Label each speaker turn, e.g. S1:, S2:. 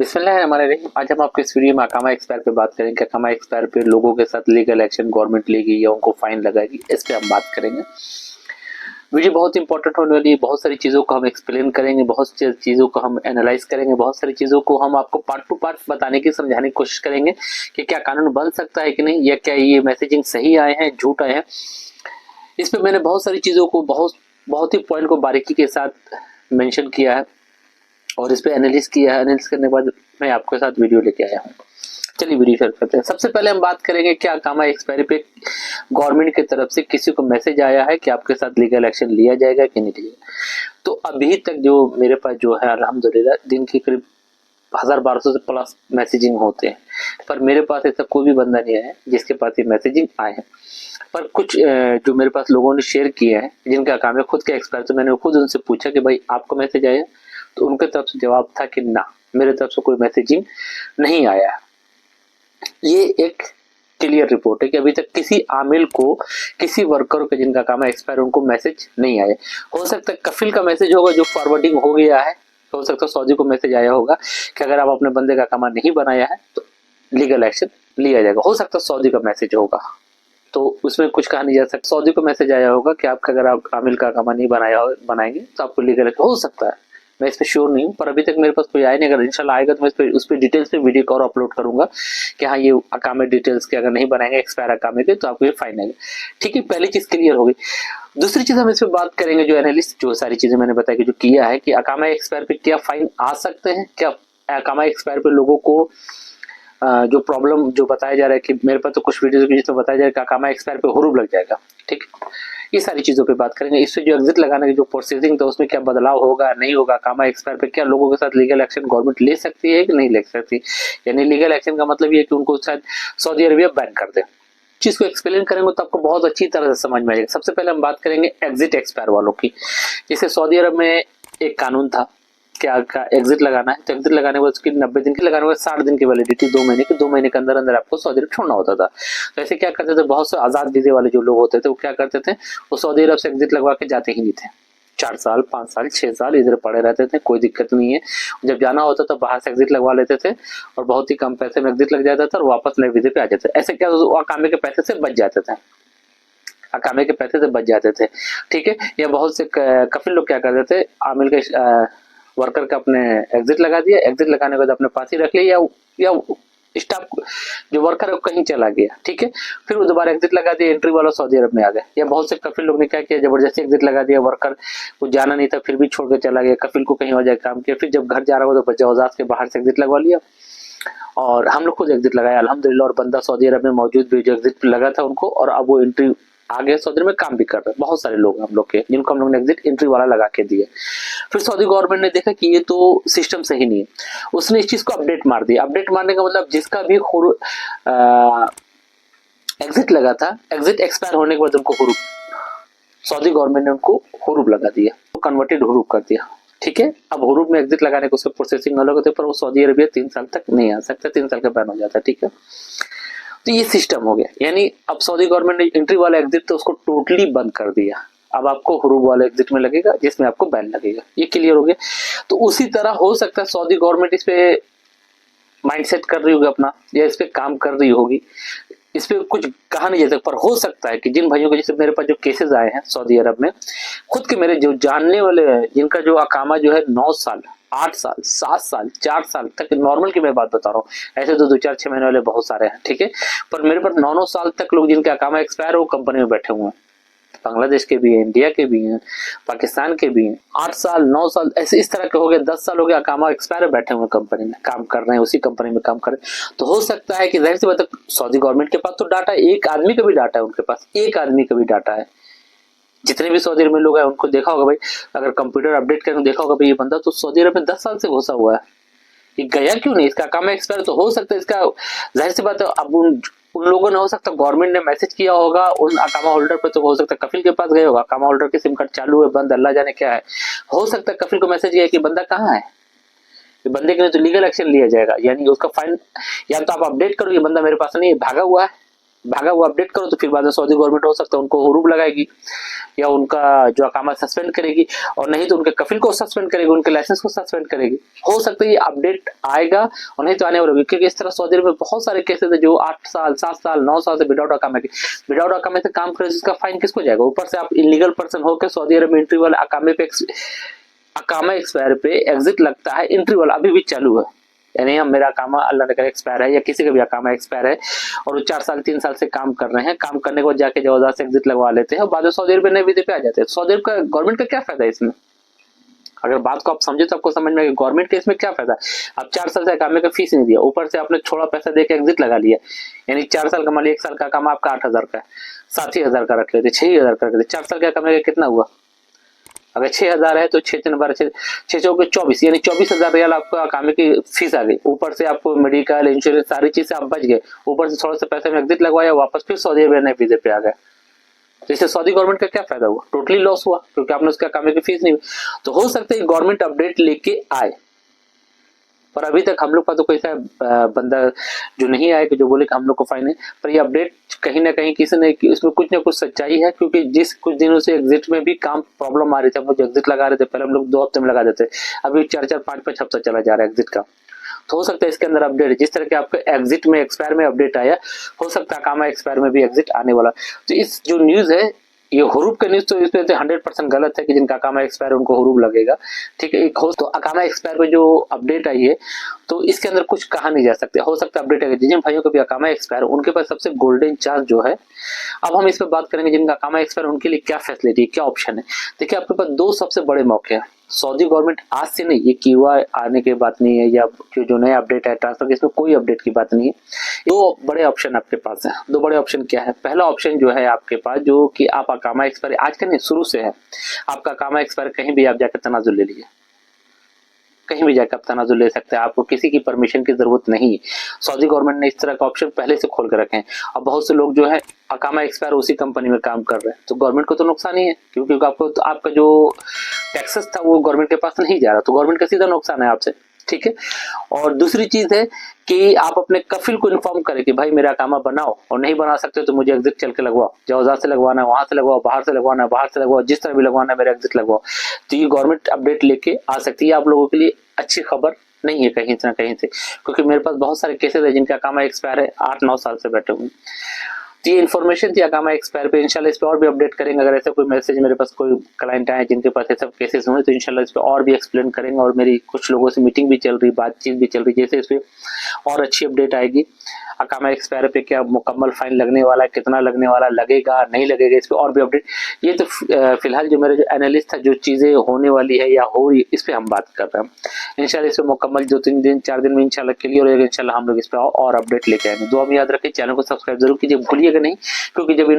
S1: बिस्मिल्लाहिर्रहमानिर्रहीम। आज हम आपके इस वीडियो में अकामा एक्सपायर पे बात करेंगे। अकामा एक्सपायर पे लोगों के साथ लीगल एक्शन गवर्नमेंट लेगी या उनको फाइन लगाएगी, इस पे हम बात करेंगे। वीडियो बहुत इंपॉर्टेंट होने वाली है। बहुत सारी चीज़ों को हम एक्सप्लेन करेंगे, बहुत सी चीज़ों को हम एनालाइज करेंगे, बहुत सारी चीज़ों को हम आपको पार्ट टू पार्ट बताने की, समझाने की कोशिश करेंगे कि क्या कानून बन सकता है कि नहीं, या क्या ये मैसेजिंग सही आए हैं, झूठ आए हैं। इस पर मैंने बहुत सारी चीज़ों को बहुत ही पॉइंट को बारीकी के साथ मेंशन किया है और इस पे एनालिस किया है। एनालिस करने के बाद मैं आपके साथ वीडियो लेके आया हूँ। चलिए वीडियो शुरू करते हैं। सबसे पहले हम बात करेंगे क्या अकामा एक्सपायरी पे गवर्नमेंट की तरफ से किसी को मैसेज आया है कि आपके साथ लीगल एक्शन लिया जाएगा कि नहीं लिया। तो अभी तक जो मेरे पास जो है अल्हम्दुलिल्लाह दिन की करीब 1000-1200 से प्लस मैसेजिंग होते हैं, पर मेरे पास ऐसा कोई भी बंदा नहीं आया जिसके पास ये मैसेजिंग आए हैं। पर कुछ जो मेरे पास लोगों ने शेयर किए हैं जिनका काम है खुद के एक्सपायर, तो मैंने खुद उनसे पूछा कि भाई आपको मैसेज आया, तो उनके तरफ से जवाब था कि ना, मेरे तरफ से कोई मैसेजिंग नहीं आया। ये एक क्लियर रिपोर्ट है कि अभी तक किसी आमिल को, किसी वर्कर को जिनका काम है एक्सपायर, उनको मैसेज नहीं आया। हो सकता है कफिल का मैसेज होगा जो फॉरवर्डिंग हो गया है, हो सकता है सऊदी को मैसेज आया होगा कि अगर आप अपने बंदे का काम नहीं बनाया है तो लीगल एक्शन लिया जाएगा। हो सकता है सऊदी का मैसेज होगा, तो उसमें कुछ कहा नहीं जा सकता। सऊदी को मैसेज आया होगा कि आपका अगर आप आमिल का काम नहीं बनाएंगे तो आपको लीगल एक्शन हो सकता है। मैं इस पर श्योर नहीं हूँ, पर अभी तक मेरे पास कोई आया नहीं। अगर इंशाल्लाह आएगा तो मैं उस पर डिटेल्स पे वीडियो और अपलोड करूंगा कि हाँ ये अकामे डिटेल्स के अगर नहीं बनाएंगे एक्सपायर अकामे के तो आपको ये फाइन आएगा। ठीक है, पहली चीज क्लियर हो गई। दूसरी चीज हम इस पर बात करेंगे, जो एनालिस्ट जो सारी चीजें मैंने बताई कि जो किया है कि अकामा एक्सपायर पे क्या फाइन आ सकते हैं, क्या अकामा एक्सपायर पे लोगों को जो प्रॉब्लम जो बताया जा रहा है कि मेरे पास तो कुछ वीडियो जिसमें बताया जा रहा है कि अकामा एक्सपायर पे हुरूब लग जाएगा। ठीक, ये सारी चीजों पे बात करेंगे। इससे जो एग्जिट लगाने की जो प्रोसेसिंग था उसमें क्या बदलाव होगा, नहीं होगा, अकामा एक्सपायर पे क्या लोगों के साथ लीगल एक्शन गवर्नमेंट ले सकती है कि नहीं ले सकती। यानी लीगल एक्शन का मतलब ये है कि उनको शायद सऊदी अरबिया बैन कर दे। चीज को एक्सप्लेन करेंगे तो आपको बहुत अच्छी तरह से समझ में आएगा। सबसे पहले हम बात करेंगे एग्जिट एक्सपायर वालों की। जैसे सऊदी अरब में एक कानून था क्या एग्जिट लगाना है, तो एग्जिट लगाने के बाद उसकी 90 दिन की लगाने के बाद 60 दिन की वैलिडिटी, 2 महीने की, 2 महीने के अंदर अंदर आपको सऊदी अरब छोड़ना होता था। तो ऐसे क्या करते थे, बहुत से आजाद वीजे वाले जो लोग होते थे वो क्या करते थे, वो सऊदी अरब से एग्जिट लगवा के जाते ही नहीं थे। 4 साल 5 साल 6 साल इधर पड़े रहते थे, कोई दिक्कत नहीं है। जब जाना होता तो बाहर से एग्जिट लगवा लेते थे और बहुत ही कम पैसे में एग्जिट लग जाता था और वापस नए वीजे पे आ जाते थे। ऐसे क्या अकामे के पैसे से बच जाते थे, अकामे के पैसे से बच जाते थे। ठीक है, या बहुत से कफिल लोग क्या करते थे, आमिल के वर्कर का अपने एग्जिट लगा दिया, एग्जिट लगाने के बाद अपने पास ही रख लिया, या स्टाफ जो वर्कर है कहीं चला गया। ठीक है, फिर वो दोबारा एग्जिट लगा दिया, एंट्री वाला सऊदी अरब में आ गया। या बहुत से कफिल लोग ने क्या किया, जबरदस्ती एग्जिट लगा दिया, वर्कर को जाना नहीं था फिर भी छोड़ के चला गया, कफिल को कहीं और जाए काम किया, फिर जब घर जा रहा हो तो बजावजात के बाहर से एग्जिट लगवा लिया। और हम लोग खुद एग्जिट लगाया अल्हम्दुलिल्लाह, और बंदा सऊदी अरब में मौजूद भी जो एग्जिट लगा था उनको, और अब वो एंट्री आगे सऊदी में काम भी कर रहे हैं। बहुत सारे लोग हम लोग के जिनको हम लोग ने एग्जिट एंट्री वाला लगा के दिया। फिर सऊदी गवर्नमेंट ने देखा कि ये तो सिस्टम सही नहीं है, उसने इस चीज को अपडेट मार दिया। अपडेट मारने का मतलब जिसका भी एग्जिट लगा था, एग्जिट एक्सपायर होने के बाद उनको हुरूब, सऊदी गवर्नमेंट ने उनको हुरूब लगा दिया, कन्वर्टेड हुरूब कर दिया। ठीक है, अब हुरूब में एग्जिट लगाने को उसका प्रोसेसिंग अलग होता है, पर वो सऊदी अरबिया 3 साल तक नहीं आ सकता, 3 साल का बैन हो जाता है। ठीक है, तो ये सिस्टम हो गया। यानी अब सऊदी गवर्नमेंट ने एंट्री वाला एग्जिट तो उसको टोटली बंद कर दिया, अब आपको हुरूब वाले एग्जिट में लगेगा जिसमें आपको बैन लगेगा। ये क्लियर हो गया। तो उसी तरह हो सकता है सऊदी गवर्नमेंट इस पे माइंडसेट कर रही होगी अपना, या इस पे काम कर रही होगी, इस पे कुछ कहा नहीं जा सकता। पर हो सकता है कि जिन भाइयों को, जैसे मेरे पास जो केसेस आए हैं सऊदी अरब में, खुद के मेरे जो जानने वाले हैं जिनका जो अकामा जो है 9 साल 8 साल 7 साल 4 साल तक, नॉर्मल की मैं बात बता रहा हूँ, ऐसे तो 2 4 6 महीने वाले बहुत सारे हैं। ठीक है, पर मेरे पास 9 साल तक लोग जिनके अकामा एक्सपायर हो कंपनी में बैठे हुए हैं, बांग्लादेश के भी हैं, इंडिया के भी हैं, पाकिस्तान के भी हैं। 8 साल 9 साल ऐसे इस तरह के हो गए, 10 साल हो गया अकामा एक्सपायर बैठे हुए कंपनी में काम कर रहे हैं, उसी कंपनी में काम कर रहे हैं। तो हो सकता है कि जाहिर सी बात है सऊदी गवर्नमेंट के पास तो डाटा, एक आदमी का भी डाटा है उनके पास, एक आदमी का भी डाटा है। जितने भी सऊदी अरब में लोग हैं उनको देखा होगा भाई, अगर कंप्यूटर अपडेट करके देखा होगा भाई ये बंदा तो सऊदी अरब में 10 साल से घुसा हुआ है, ये गया क्यों नहीं, इसका अकामा एक्सपायर तो हो सकता है इसका। जाहिर सी बात है अब उन लोगों ने, हो सकता है गवर्नमेंट ने मैसेज किया होगा उन अकामा होल्डर पे, तो हो सकता है कफिल के पास गए होगा, अकामा होल्डर की सिम कार्ड चालू है बंद, अल्लाह जाने क्या है। हो सकता है कफिल को मैसेज गया कि बंदा कहाँ है, कि बंदे के लिए तो लीगल एक्शन लिया जाएगा। यानी उसका फाइन या तो आप अपडेट करो ये बंदा मेरे पास नहीं है, भागा हुआ है, भागा हुआ अपडेट करो तो फिर बाद में सऊदी गवर्नमेंट हो सकता है उनको हुरूब लगाएगी या उनका जो अकामा सस्पेंड करेगी, और नहीं तो उनके कफिल को सस्पेंड करेगी, उनके लाइसेंस को सस्पेंड करेगी। हो सकता है ये अपडेट आएगा और नहीं तो आने वाला, क्योंकि इस तरह सऊदी में बहुत सारे केसेस है जो 8 साल 7 साल 9 साल से विदाउट अकामा से काम करे, जिसका फाइन किसको जाएगा। ऊपर से आप इलीगल पर्सन होकर सऊदी अरब में एंट्री वाले अकामा एक्सपायर पे एग्जिट लगता है, एंट्री वाला अभी भी चालू है, यानी हम मेरा अकामा अल्लाह न करे एक्सपायर है या किसी का भी अकामा एक्सपायर है और वो 4 साल 3 साल से काम कर रहे हैं, काम करने के बाद जाके जबरदस्त से एग्जिट लगवा लेते हैं और बाद में सऊदी अरब में नए वीजे पे आ जाते हैं। सऊदी अरब का गवर्नमेंट का क्या फायदा है इसमें? अगर बात को आप समझे तो आपको समझ में आएगा गवर्नमेंट के इसमें क्या फायदा। आप 4 साल से अकामे का फीस नहीं दिया, ऊपर से आपने थोड़ा पैसा देके एग्जिट लगा लिया, यानी 4 साल का मान लिया 1 साल का अकामा आपका 8,000 का है, 7,000 का रख लेते, 6,000 का रख लेते, 4 साल के अकामे का कितना हुआ? अगर 6,000 है तो 6 चौके 24, यानी 24,000 रियाल आपका अकामे की फीस आ गई। ऊपर से आपको मेडिकल इंश्योरेंस सारी चीज से आप बच गए, ऊपर से थोड़ा सा पैसा में एग्जिट लगवाया, वापस फिर सऊदी अरब नए वीजे पे आ गए। तो इससे सऊदी गवर्नमेंट का क्या फायदा हुआ? टोटली लॉस हुआ, क्योंकि आपने उसका अकामे की फीस नहीं। तो हो सकता है गवर्नमेंट अपडेट लेके आए, पर अभी तक हम लोग का तो कोई सा बंदा जो नहीं आया कि जो बोले कि हम लोग को फाइन है, पर ये अपडेट कहीं ना कहीं किसी ने इसमें कुछ ना कुछ सच्चाई है, क्योंकि जिस कुछ दिनों से एग्जिट में भी काम प्रॉब्लम आ रही थी, हम लोग एग्जिट लगा रहे थे, पहले हम लोग 2 हफ्ते में लगा देते, अभी 4-4 5-5 हफ्ता चला जा रहा है एग्जिट का। तो हो सकता है इसके अंदर अपडेट, जिस तरह के आपके एग्जिट में एक्सपायर में अपडेट आया, हो सकता है अकामा एक्सपायर में भी एग्जिट आने वाला। तो इस जो न्यूज है ये हुरूब का न्यूज, तो इस पे 100% गलत है कि जिनका अकामा एक्सपायर उनको हुरूब लगेगा, ठीक है। एक हो तो अकामा एक्सपायर पे जो अपडेट आई है तो इसके अंदर कुछ कहा नहीं जा सकता, हो सकता है अपडेट है जिन भाइयों का भी अकामा एक्सपायर उनके पास सबसे गोल्डन चांस जो है। अब हम इस पर बात करेंगे जिनका अकामा एक्सपायर उनके लिए क्या फैसिलिटी, क्या ऑप्शन है। देखिए आपके पास 2 सबसे बड़े मौके हैं। सऊदी गवर्नमेंट आज से नहीं, ये क्यूआ आने की बात नहीं है या जो नया अपडेट है ट्रांसफर की, इसमें कोई अपडेट की बात नहीं है। 2 बड़े ऑप्शन आपके पास है। 2 बड़े ऑप्शन क्या है? पहला ऑप्शन जो है आपके पास, जो कि आप अकामा एक्सपायर आज का नहीं शुरू से है, आपका अकामा एक्सपायर कहीं भी आप जाकर तनाजुल ले लीजिए, कहीं भी जाकर आप तनाजुल ले सकते हैं, आपको किसी की परमिशन की जरूरत नहीं। सऊदी गवर्नमेंट ने इस तरह का ऑप्शन पहले से खोल कर रखे हैं। अब बहुत से लोग जो है अकामा एक्सपायर उसी कंपनी में काम कर रहे हैं, तो गवर्नमेंट को तो नुकसान ही है, क्योंकि आपको तो आपका जो टैक्सेस था वो गवर्नमेंट के पास नहीं जा रहा, तो गवर्नमेंट का सीधा नुकसान है आपसे, ठीक है। और दूसरी चीज है कि आप अपने कफिल को इन्फॉर्म करें कि भाई मेरा अकामा बनाओ, और नहीं बना सकते तो मुझे एग्जिट चल के लगवाओ, जवाजा से लगवाना है वहां से लगवाओ, बाहर से लगवाना है बाहर से लगवाओ, जिस तरह भी लगवाना है मेरा एग्जिट लगवाओ। तो ये गवर्नमेंट अपडेट लेके आ सकती है, आप लोगों के लिए अच्छी खबर नहीं है कहीं ना कहीं से, क्योंकि मेरे पास बहुत सारे केसेस है जिनका अकामा एक्सपायर है, 8-9 साल से बैठे हुए। तो ये इन्फॉर्मेशन थी अकामा एक्सपायर पे। इंशाल्लाह इस पे और भी अपडेट करेंगे, अगर ऐसा कोई मैसेज मेरे पास कोई क्लाइंट आए जिनके पास ऐसे केसेस हुए तो इंशाल्लाह इस पे और भी एक्सप्लेन करेंगे। और मेरी कुछ लोगों से मीटिंग भी चल रही, बातचीत भी चल रही, जैसे इस पे और अच्छी अपडेट आएगी। अकामा एक्सपायर पे क्या मुकम्मल फाइन लगने वाला है, कितना लगने वाला, लगेगा नहीं लगेगा, इस पे और भी अपडेट। ये तो फिलहाल जो मेरा जो एनालिस्ट था, जो चीजें होने वाली है या हो रही, इस पे हम बात कर रहे हैं। इंशाल्लाह इस पे मुकम्मल 2-3 दिन 4 दिन में इंशाल्लाह क्लियर होगा। इंशाल्लाह हम लोग इस पे और अपडेट लेके आएंगे। दुआ में याद रखें, चैनल को सब्सक्राइब जरूर कीजिए, भूलिएगा नहीं, क्योंकि जब